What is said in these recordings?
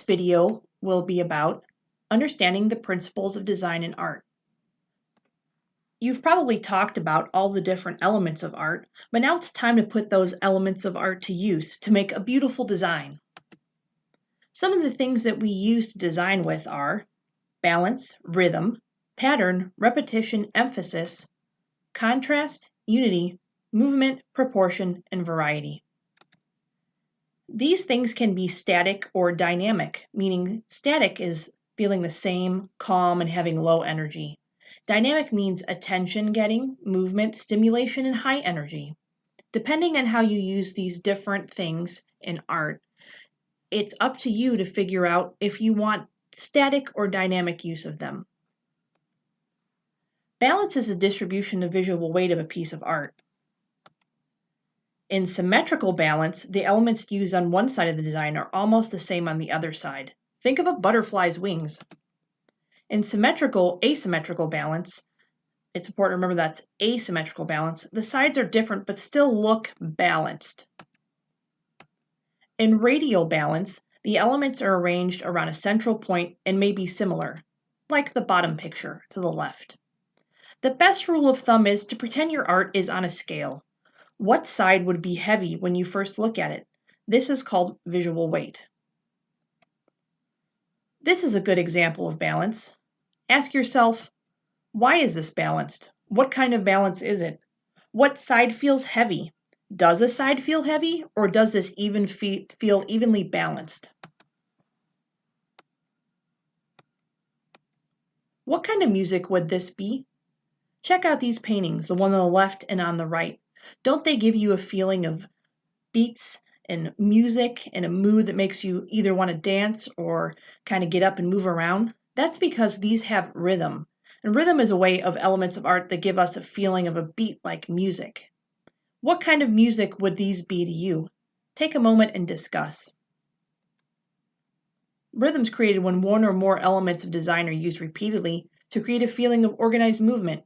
video will be about understanding the principles of design and art. You've probably talked about all the different elements of art, but now it's time to put those elements of art to use to make a beautiful design. Some of the things that we use to design with are balance, rhythm, pattern, repetition, emphasis, contrast, unity, movement, proportion, and variety. These things can be static or dynamic, meaning static is feeling the same, calm, and having low energy. Dynamic means attention-getting, movement, stimulation, and high energy. Depending on how you use these different things in art, it's up to you to figure out if you want static or dynamic use of them. Balance is the distribution of visual weight of a piece of art. In symmetrical balance, the elements used on one side of the design are almost the same on the other side. Think of a butterfly's wings. In asymmetrical balance, it's important to remember that's asymmetrical balance. The sides are different but still look balanced. In radial balance, the elements are arranged around a central point and may be similar, like the bottom picture to the left. The best rule of thumb is to pretend your art is on a scale. What side would be heavy when you first look at it? This is called visual weight. This is a good example of balance. Ask yourself, why is this balanced? What kind of balance is it? What side feels heavy? Does a side feel heavy, or does this even feel evenly balanced? What kind of music would this be? Check out these paintings, the one on the left and on the right. Don't they give you a feeling of beats and music and a mood that makes you either want to dance or kind of get up and move around? That's because these have rhythm. And rhythm is a way of elements of art that give us a feeling of a beat like music. What kind of music would these be to you? Take a moment and discuss. Rhythm's created when one or more elements of design are used repeatedly to create a feeling of organized movement.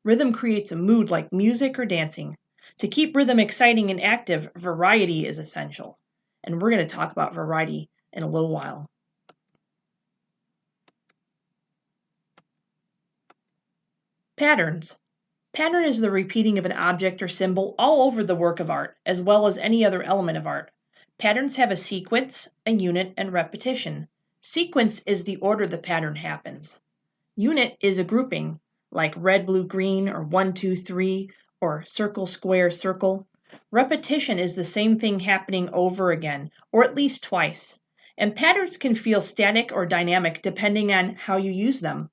Rhythm creates a mood like music or dancing. To keep rhythm exciting and active, variety is essential. And we're going to talk about variety in a little while. Patterns. Pattern is the repeating of an object or symbol all over the work of art, as well as any other element of art. Patterns have a sequence, a unit, and repetition. Sequence is the order the pattern happens. Unit is a grouping, like red, blue, green, or 1, 2, 3, or circle, square, circle. Repetition is the same thing happening over again, or at least twice. And patterns can feel static or dynamic depending on how you use them.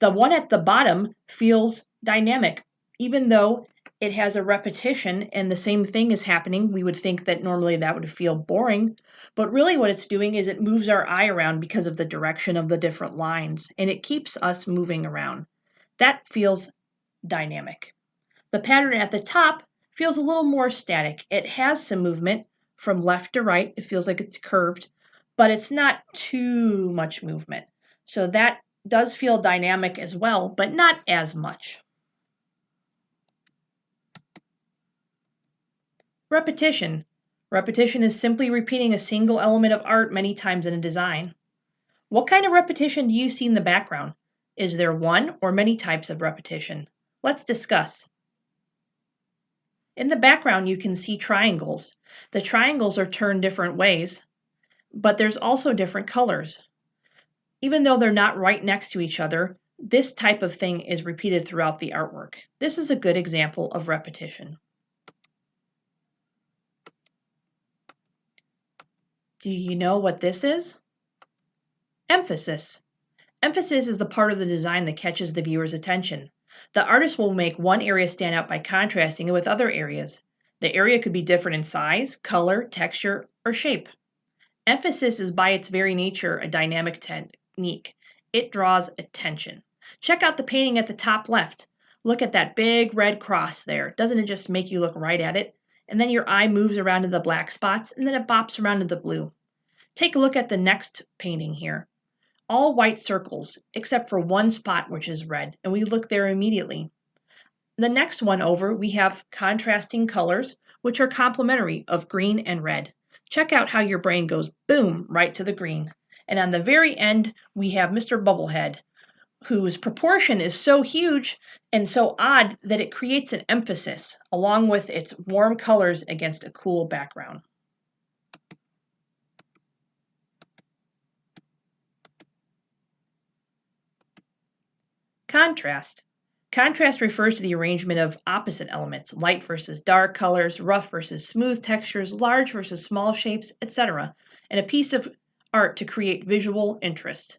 The one at the bottom feels dynamic, even though it has a repetition and the same thing is happening. We would think that normally that would feel boring, but really what it's doing is it moves our eye around because of the direction of the different lines, and it keeps us moving around. That feels dynamic. The pattern at the top feels a little more static. It has some movement from left to right. It feels like it's curved, but it's not too much movement. So that does feel dynamic as well, but not as much. Repetition. Repetition is simply repeating a single element of art many times in a design. What kind of repetition do you see in the background? Is there one or many types of repetition? Let's discuss. In the background, you can see triangles. The triangles are turned different ways, but there's also different colors. Even though they're not right next to each other, this type of thing is repeated throughout the artwork. This is a good example of repetition. Do you know what this is? Emphasis. Emphasis is the part of the design that catches the viewer's attention. The artist will make one area stand out by contrasting it with other areas. The area could be different in size, color, texture, or shape. Emphasis is by its very nature a dynamic technique. It draws attention. Check out the painting at the top left. Look at that big red cross there. Doesn't it just make you look right at it? And then your eye moves around to the black spots, and then it bops around to the blue. Take a look at the next painting here. All white circles, except for one spot which is red, and we look there immediately. The next one over, we have contrasting colors, which are complementary of green and red. Check out how your brain goes boom right to the green. And on the very end, we have Mr. Bubblehead, whose proportion is so huge and so odd that it creates an emphasis, along with its warm colors against a cool background. Contrast. Contrast refers to the arrangement of opposite elements, light versus dark colors, rough versus smooth textures, large versus small shapes, etc., in a piece of art to create visual interest,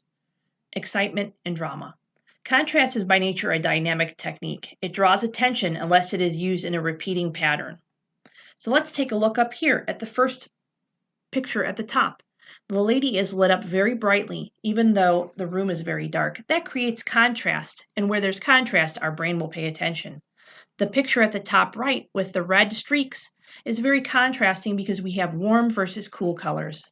excitement, and drama. Contrast is by nature a dynamic technique. It draws attention unless it is used in a repeating pattern. So let's take a look up here at the first picture at the top. The lady is lit up very brightly, even though the room is very dark. That creates contrast, and where there's contrast, our brain will pay attention. The picture at the top right with the red streaks is very contrasting because we have warm versus cool colors.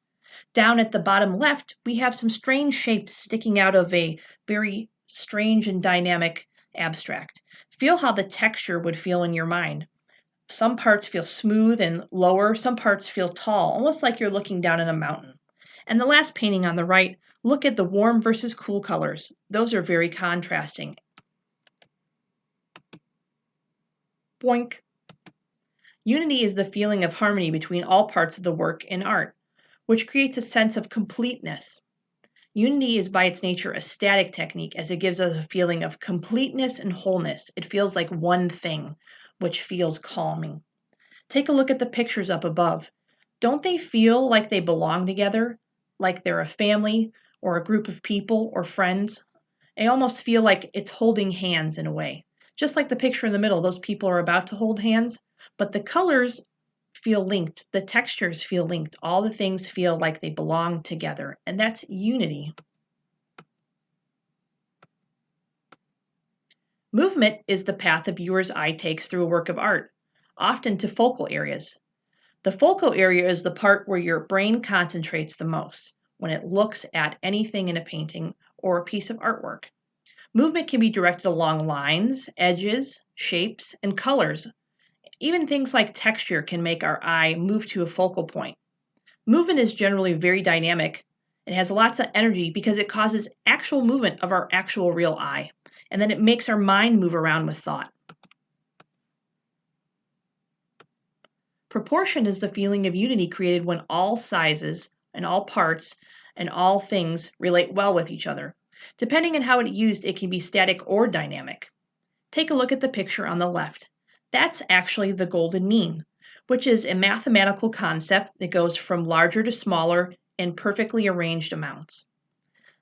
Down at the bottom left, we have some strange shapes sticking out of a very strange and dynamic abstract. Feel how the texture would feel in your mind. Some parts feel smooth and lower, some parts feel tall, almost like you're looking down at a mountain. And the last painting on the right, look at the warm versus cool colors. Those are very contrasting. Boink. Unity is the feeling of harmony between all parts of the work in art, which creates a sense of completeness. Unity is by its nature a static technique, as it gives us a feeling of completeness and wholeness. It feels like one thing, which feels calming. Take a look at the pictures up above. Don't they feel like they belong together? Like they're a family or a group of people or friends? I almost feel like it's holding hands in a way. Just like the picture in the middle, those people are about to hold hands, but the colors feel linked, the textures feel linked, all the things feel like they belong together, and that's unity. Movement is the path a viewer's eye takes through a work of art, often to focal areas. The focal area is the part where your brain concentrates the most when it looks at anything in a painting or a piece of artwork. Movement can be directed along lines, edges, shapes, and colors. Even things like texture can make our eye move to a focal point. Movement is generally very dynamic and has lots of energy because it causes actual movement of our actual real eye, and then it makes our mind move around with thought. Proportion is the feeling of unity created when all sizes and all parts and all things relate well with each other. Depending on how it's used, it can be static or dynamic. Take a look at the picture on the left. That's actually the golden mean, which is a mathematical concept that goes from larger to smaller in perfectly arranged amounts.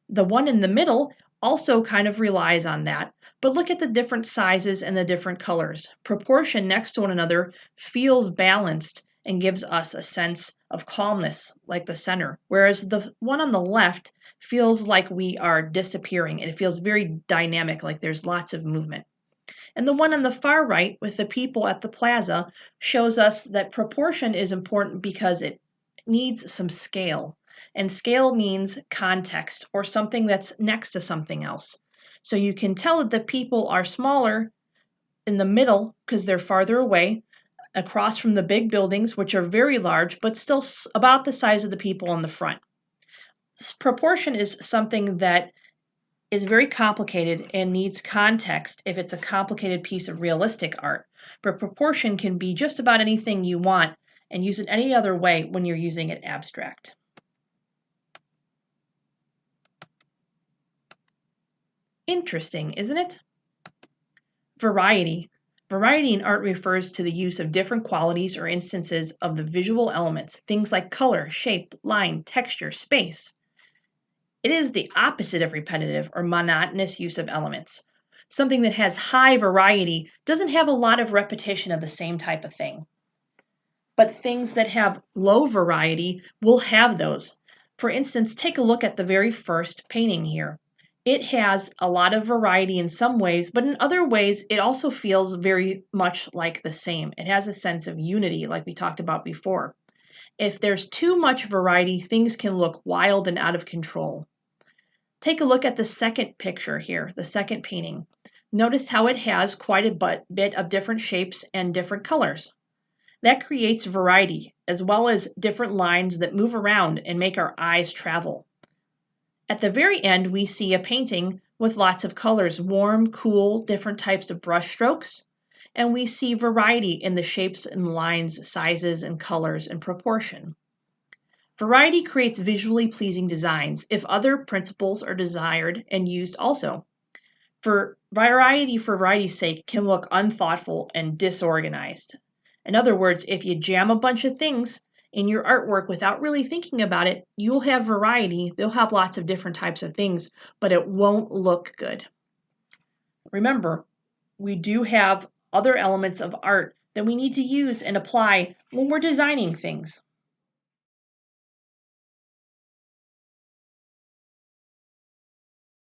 The one in the middle also kind of relies on that, but look at the different sizes and the different colors. Proportion next to one another feels balanced and gives us a sense of calmness, like the center, whereas the one on the left feels like we are disappearing, and it feels very dynamic, like there's lots of movement. And the one on the far right with the people at the plaza shows us that proportion is important because it needs some scale. And scale means context or something that's next to something else. So you can tell that the people are smaller in the middle because they're farther away, across from the big buildings, which are very large, but still about the size of the people in the front. Proportion is something that is very complicated and needs context if it's a complicated piece of realistic art. But proportion can be just about anything you want and use it any other way when you're using it abstract. Interesting, isn't it? Variety. Variety in art refers to the use of different qualities or instances of the visual elements, things like color, shape, line, texture, space. It is the opposite of repetitive or monotonous use of elements. Something that has high variety doesn't have a lot of repetition of the same type of thing. But things that have low variety will have those. For instance, take a look at the very first painting here. It has a lot of variety in some ways, but in other ways, it also feels very much like the same. It has a sense of unity, like we talked about before. If there's too much variety, things can look wild and out of control. Take a look at the second picture here, the second painting. Notice how it has quite a bit of different shapes and different colors. That creates variety, as well as different lines that move around and make our eyes travel. At the very end, we see a painting with lots of colors, warm, cool, different types of brush strokes, and we see variety in the shapes and lines, sizes, and colors and proportion. Variety creates visually pleasing designs if other principles are desired and used also. For variety's sake can look unthoughtful and disorganized. In other words, if you jam a bunch of things in your artwork without really thinking about it, you'll have variety. They'll have lots of different types of things, but it won't look good. Remember, we do have other elements of art that we need to use and apply when we're designing things.